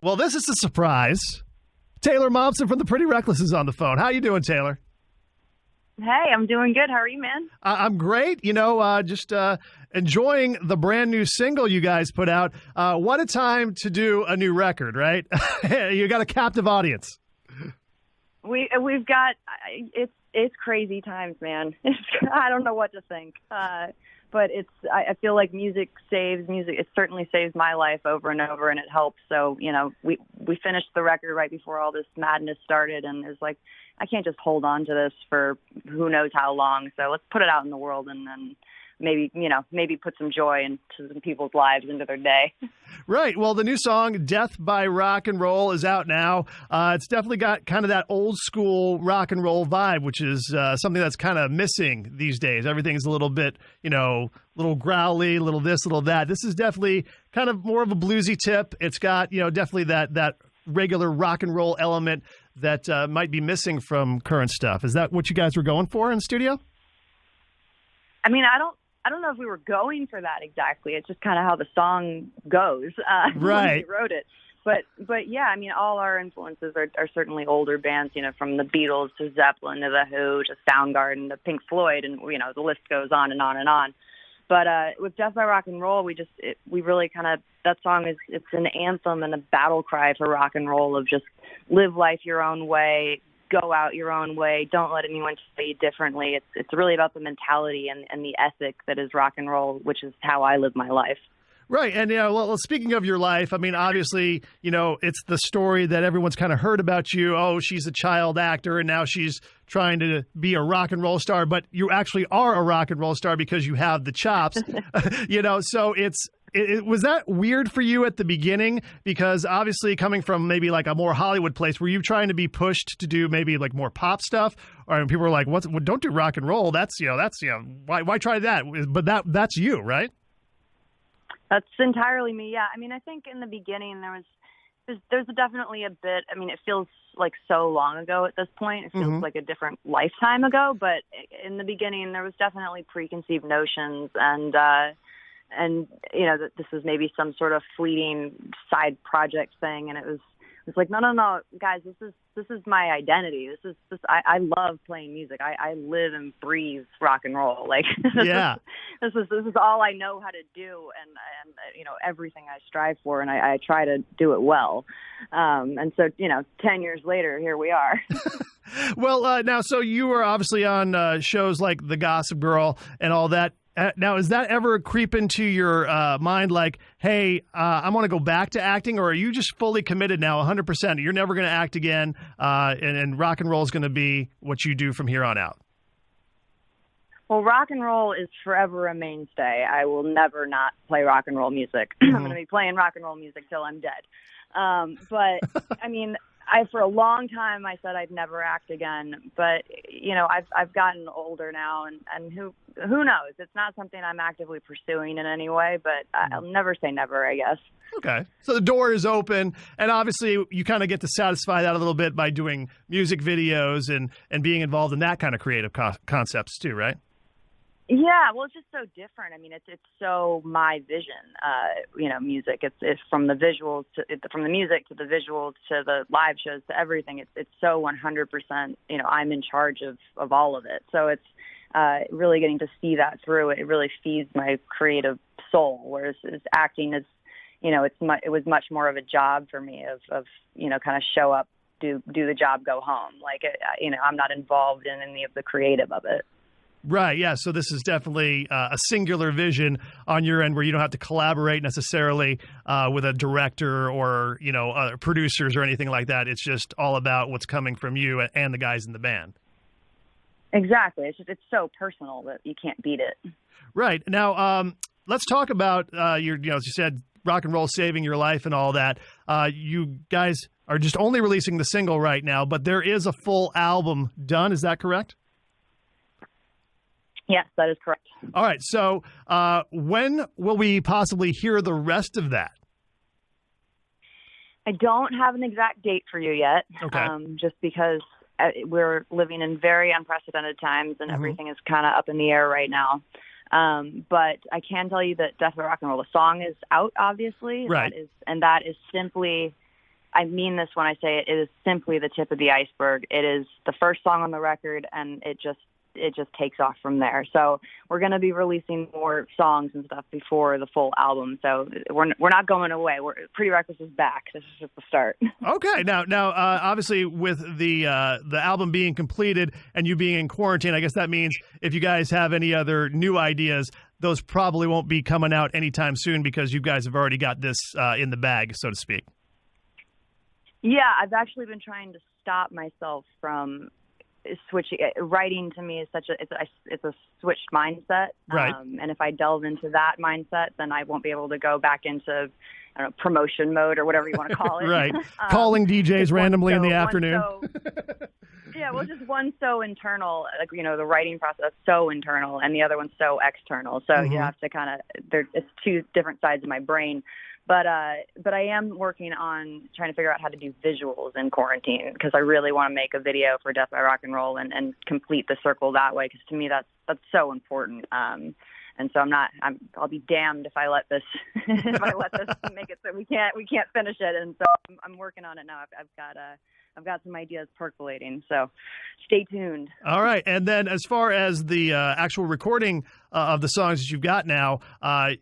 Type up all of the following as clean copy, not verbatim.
Well, this is a surprise. Taylor Momsen from the Pretty Reckless is on the phone. How you doing, Taylor? Hey, I'm doing good. How are you, man? I'm great. Just enjoying the brand new single you guys put out. What a time to do a new record, right? You got a captive audience. We've got it's crazy times, man. I don't know what to think, but I feel like music. It certainly saves my life over and over, and it helps. So we finished the record right before all this madness started, and it's like I can't just hold on to this for who knows how long. So let's put it out in the world, and then maybe put some joy into some people's lives, into their day. Right. Well, the new song, Death by Rock and Roll, is out now. It's definitely got kind of that old school rock and roll vibe, which is something that's kind of missing these days. Everything's a little bit, little growly, little this, little that. This is definitely kind of more of a bluesy tip. It's got, definitely that regular rock and roll element that might be missing from current stuff. Is that what you guys were going for in the studio? I mean, I don't know if we were going for that exactly. It's just kind of how the song goes right. when we wrote it. But yeah, I mean, all our influences are certainly older bands, from the Beatles to Zeppelin to The Who to Soundgarden to Pink Floyd, and the list goes on and on and on. But with Death by Rock and Roll, we really kind of, that song it's an anthem and a battle cry for rock and roll of just live life your own way, go out your own way, don't let anyone say you differently. It's really about the mentality and the ethic that is rock and roll, which is how I live my life. Right. And, well, speaking of your life, I mean, obviously, it's the story that everyone's kind of heard about you. Oh, she's a child actor and now she's trying to be a rock and roll star. But you actually are a rock and roll star because you have the chops, so was that weird for you at the beginning? Because obviously coming from maybe like a more Hollywood place, were you trying to be pushed to do maybe like more pop stuff? Or people were like, don't do rock and roll. That's why try that? But that's you, right? That's entirely me. Yeah. I mean, I think in the beginning there's definitely a bit, I mean, it feels like so long ago at this point. It feels like a different lifetime ago, but in the beginning there was definitely preconceived notions and that this was maybe some sort of fleeting side project thing. And it was like, no, guys, this is my identity. I love playing music. I live and breathe rock and roll. Like, this is all I know how to do. And everything I strive for, and I try to do it well. And so, 10 years later, here we are. Well, now, so you were obviously on shows like The Gossip Girl and all that. Now, is that ever creep into your mind like, hey, I want to go back to acting, or are you just fully committed now, 100%? You're never going to act again, and rock and roll is going to be what you do from here on out? Well, rock and roll is forever a mainstay. I will never not play rock and roll music. I'm going to be playing rock and roll music till I'm dead. But, I mean, for a long time I said I'd never act again, but I've gotten older now, and who knows? It's not something I'm actively pursuing in any way, but I'll never say never, I guess. Okay, so the door is open, and obviously you kind of get to satisfy that a little bit by doing music videos and being involved in that kind of creative concepts too, right? Yeah, well, it's just so different. I mean, it's so my vision. Music. It's from the visuals from the music to the visuals to the live shows to everything. It's so 100%. I'm in charge of all of it. So it's really getting to see that through. It really feeds my creative soul. Whereas acting is, it was much more of a job for me of kind of show up, do the job, go home. Like I'm not involved in any of the creative of it. Right, yeah. So this is definitely a singular vision on your end where you don't have to collaborate necessarily with a director or, producers or anything like that. It's just all about what's coming from you and the guys in the band. Exactly. It's so personal that you can't beat it. Right. Now, let's talk about as you said, rock and roll saving your life and all that. You guys are just only releasing the single right now, but there is a full album done. Is that correct? Yes, that is correct. All right. So when will we possibly hear the rest of that? I don't have an exact date for you yet. Okay. Just because we're living in very unprecedented times and everything is kind of up in the air right now. But I can tell you that Death by Rock and Roll, the song is out, obviously. Right. That is simply I mean this when I say it is simply the tip of the iceberg. It is the first song on the record, and it just takes off from there. So we're going to be releasing more songs and stuff before the full album. So we're not going away. Pretty Reckless is back. This is just the start. Okay. Now, obviously, with the album being completed and you being in quarantine, I guess that means if you guys have any other new ideas, those probably won't be coming out anytime soon because you guys have already got this in the bag, so to speak. Yeah, I've actually been trying to stop myself from switching. Writing to me is it's a switched mindset, right? And if I delve into that mindset, then I won't be able to go back into, I don't know, promotion mode or whatever you want to call it. Right, calling DJs randomly in the afternoon. Yeah, well, just one's so internal, like, you know, the writing process so internal, and the other one's so external. So you have to it's two different sides of my brain. But I am working on trying to figure out how to do visuals in quarantine, because I really want to make a video for Death by Rock and Roll and complete the circle that way, because to me that's so important. And so I'll be damned if I let this make it so we can't finish it. And so I'm working on it now. I've got some ideas percolating, so stay tuned. All right. And then as far as the actual recording of the songs that you've got now,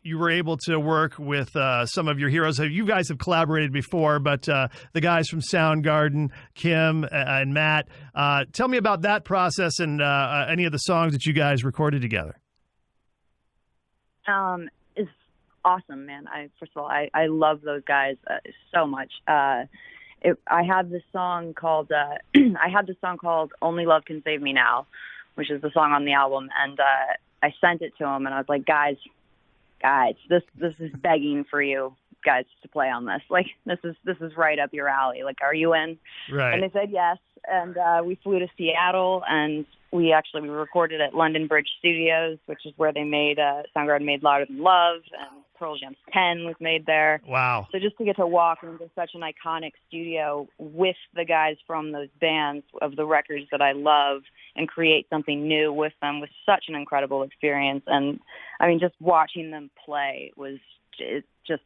you were able to work with some of your heroes. You guys have collaborated before, but the guys from Soundgarden, Kim and Matt, tell me about that process and any of the songs that you guys recorded together. It's awesome, man. First of all, I love those guys so much. I had this song called Only Love Can Save Me Now, which is the song on the album, and I sent it to him, and I was like, guys, this is begging for you guys to play on this. Like, this is right up your alley. Like, are you in? Right. And they said yes, and we flew to Seattle, and we recorded at London Bridge Studios, which is where they made Soundgarden made Louder Than Love, and Pearl Jam's 10 was made there. Wow. So just to get to walk into such an iconic studio with the guys from those bands of the records that I love and create something new with them was such an incredible experience. And I mean, just watching them play was just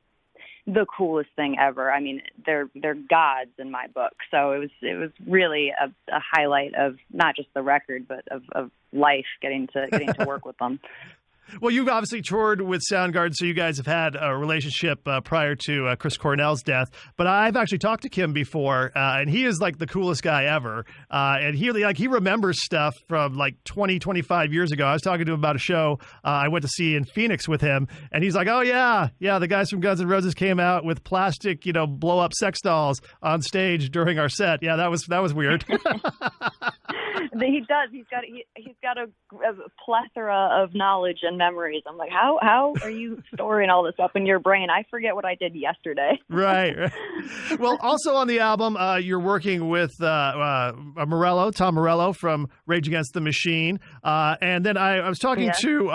the coolest thing ever. I mean, they're gods in my book. So it was really a highlight of not just the record, but of life, getting to work with them. Well, you've obviously toured with Soundgarden, so you guys have had a relationship prior to Chris Cornell's death. But I've actually talked to Kim before, and he is like the coolest guy ever. And he remembers stuff from like 20, 25 years ago. I was talking to him about a show I went to see in Phoenix with him, and he's like, "Oh yeah, the guys from Guns N' Roses came out with plastic, blow up sex dolls on stage during our set. Yeah, that was weird." He does. He's got a plethora of knowledge and memories. I'm like, how are you storing all this up in your brain? I forget what I did yesterday. Right. Well, also on the album, you're working with Tom Morello from Rage Against the Machine, and then I was talking to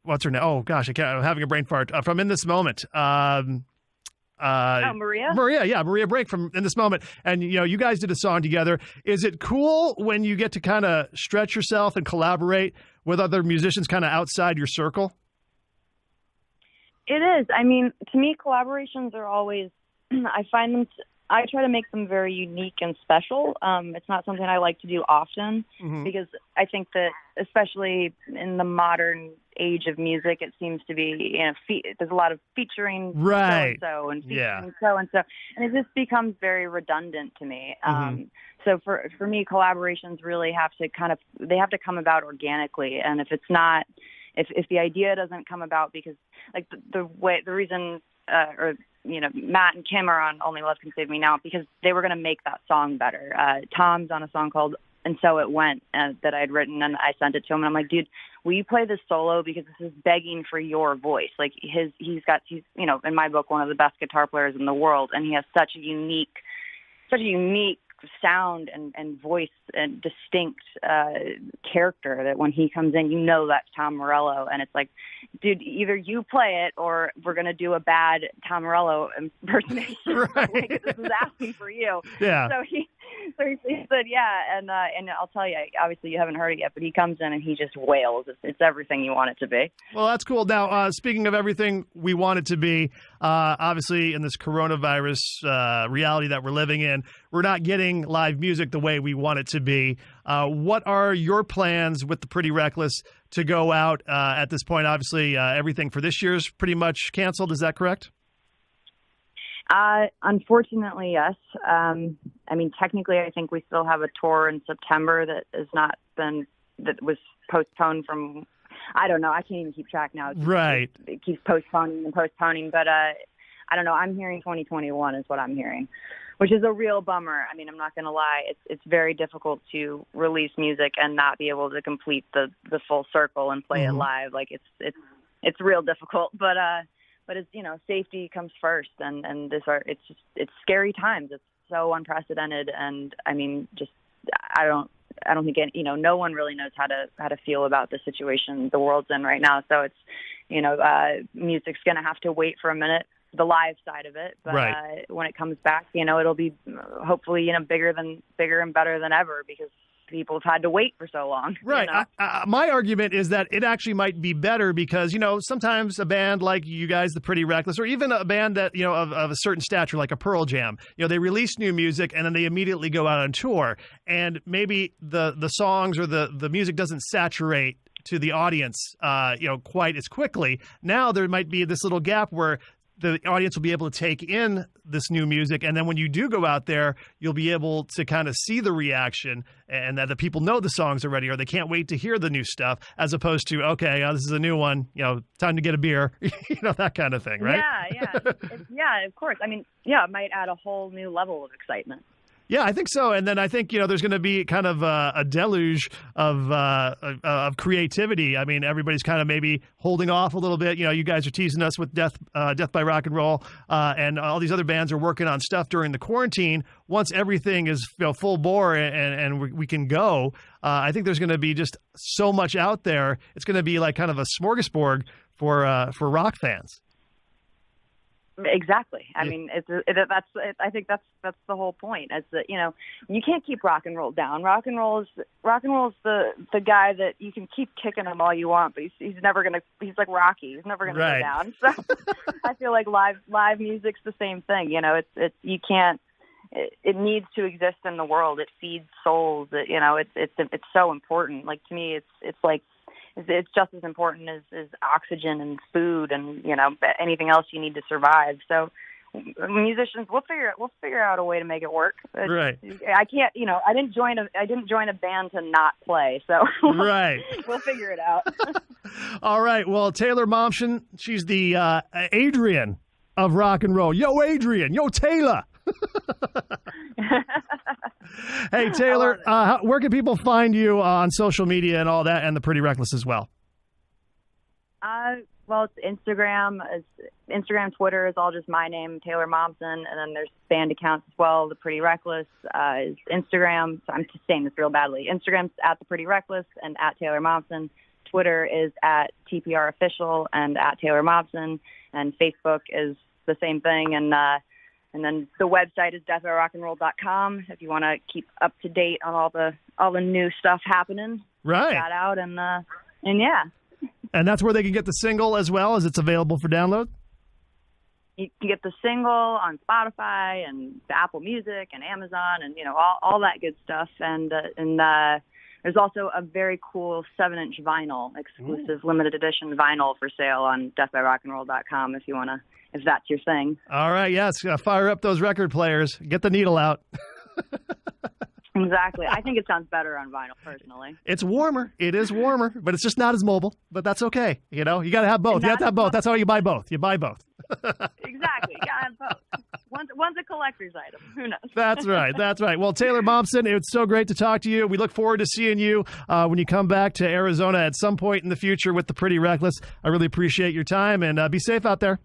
what's her name? Oh gosh, I'm having a brain fart. From In This Moment. Maria? Maria Brink from In This Moment. And, you guys did a song together. Is it cool when you get to kind of stretch yourself and collaborate with other musicians kind of outside your circle? It is. I mean, to me, collaborations are always, I try to make them very unique and special. It's not something I like to do often because I think that, especially in the modern age of music, it seems to be, there's a lot of featuring so-and-so and featuring so-and-so, and it just becomes very redundant to me. So for me, collaborations really have to come about organically, and if it's not, if the idea doesn't come about because, like, the reason Matt and Kim are on Only Love Can Save Me Now because they were going to make that song better. Tom's on a song called And So It Went that I had written, and I sent it to him, and I'm like, dude, will you play this solo, because this is begging for your voice. Like, he's in my book, one of the best guitar players in the world, and he has such a unique sound and voice and distinct character that when he comes in, that's Tom Morello. And it's like, dude, either you play it or we're going to do a bad Tom Morello impersonation. Right. Like, this is asking for you. Yeah. So he said, yeah, and I'll tell you, obviously you haven't heard it yet, but he comes in and he just wails. It's everything you want it to be. Well, that's cool. Now, speaking of everything we want it to be, obviously in this coronavirus reality that we're living in, we're not getting live music the way we want it to be. What are your plans with the Pretty Reckless to go out at this point? Obviously, everything for this year's pretty much canceled. Is that correct? Unfortunately, yes. I mean, technically, I think we still have a tour in September that was postponed from, I don't know. I can't even keep track now. It keeps postponing and postponing. But I don't know. I'm hearing 2021 is what I'm hearing, which is a real bummer. I mean, I'm not going to lie. It's very difficult to release music and not be able to complete the full circle and play it live. Like it's real difficult. But it's, safety comes first, and it's scary times. It's so unprecedented, and I mean, I don't think no one really knows how to feel about the situation the world's in right now. So it's music's going to have to wait for a minute, the live side of it, but when it comes back, it'll be hopefully bigger and better than ever, because people have had to wait for so long. Right. My argument is that it actually might be better because, sometimes a band like you guys, the Pretty Reckless, or even a band that, of a certain stature like a Pearl Jam, they release new music and then they immediately go out on tour. And maybe the songs or the music doesn't saturate to the audience, quite as quickly. Now there might be this little gap where the audience will be able to take in this new music. And then when you do go out there, you'll be able to kind of see the reaction and that the people know the songs already, or they can't wait to hear the new stuff, as opposed to, okay, this is a new one, time to get a beer, that kind of thing, right? Yeah. Yeah, of course. I mean, it might add a whole new level of excitement. Yeah, I think so. And then I think, there's going to be kind of a deluge of creativity. I mean, everybody's kind of maybe holding off a little bit. You guys are teasing us with Death by Rock and Roll, and all these other bands are working on stuff during the quarantine. Once everything is full bore and we can go, I think there's going to be just so much out there. It's going to be like kind of a smorgasbord for rock fans. Exactly. I mean, I think that's the whole point. Is that you can't keep rock and roll down. Rock and roll is the guy that you can keep kicking him all you want, but he's never gonna. He's like Rocky. He's never gonna go down. So I feel like live music's the same thing. It's you can't. It needs to exist in the world. It feeds souls. It's so important. Like, to me, it's like. It's just as important as oxygen and food and anything else you need to survive. So musicians, we'll figure out a way to make it work. Right. I can't. I didn't join a band to not play. So right. We'll figure it out. All right. Well, Taylor Momsen, she's the Adrian of rock and roll. Yo, Adrian. Yo, Taylor. Hey, Taylor, where can people find you on social media and all that, and the Pretty Reckless as well? Well, it's Instagram, Twitter is all just my name, Taylor Momsen, and then there's band accounts as well. The Pretty Reckless is Instagram. So I'm just saying this real badly. Instagram's at the Pretty Reckless and at Taylor Momsen. Twitter is at TPR Official and at Taylor Momsen, and Facebook is the same thing. And then the website is deathbyrockandroll.com if you want to keep up to date on all the new stuff happening. Right. Check that out and yeah. And that's where they can get the single as well, as it's available for download? You can get the single on Spotify and Apple Music and Amazon and all that good stuff. And there's also a very cool 7-inch vinyl, exclusive limited edition vinyl for sale on deathbyrockandroll.com if that's your thing. All right, yes. Fire up those record players. Get the needle out. Exactly. I think it sounds better on vinyl, personally. It's warmer. It is warmer, but it's just not as mobile. But that's okay. You got to have both. You have to have both. That's how you buy both. You buy both. Exactly. You got to have both. One's a collector's item. Who knows? That's right. That's right. Well, Taylor Momsen, it's so great to talk to you. We look forward to seeing you when you come back to Arizona at some point in the future with the Pretty Reckless. I really appreciate your time, and be safe out there.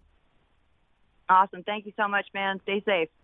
Awesome. Thank you so much, man. Stay safe.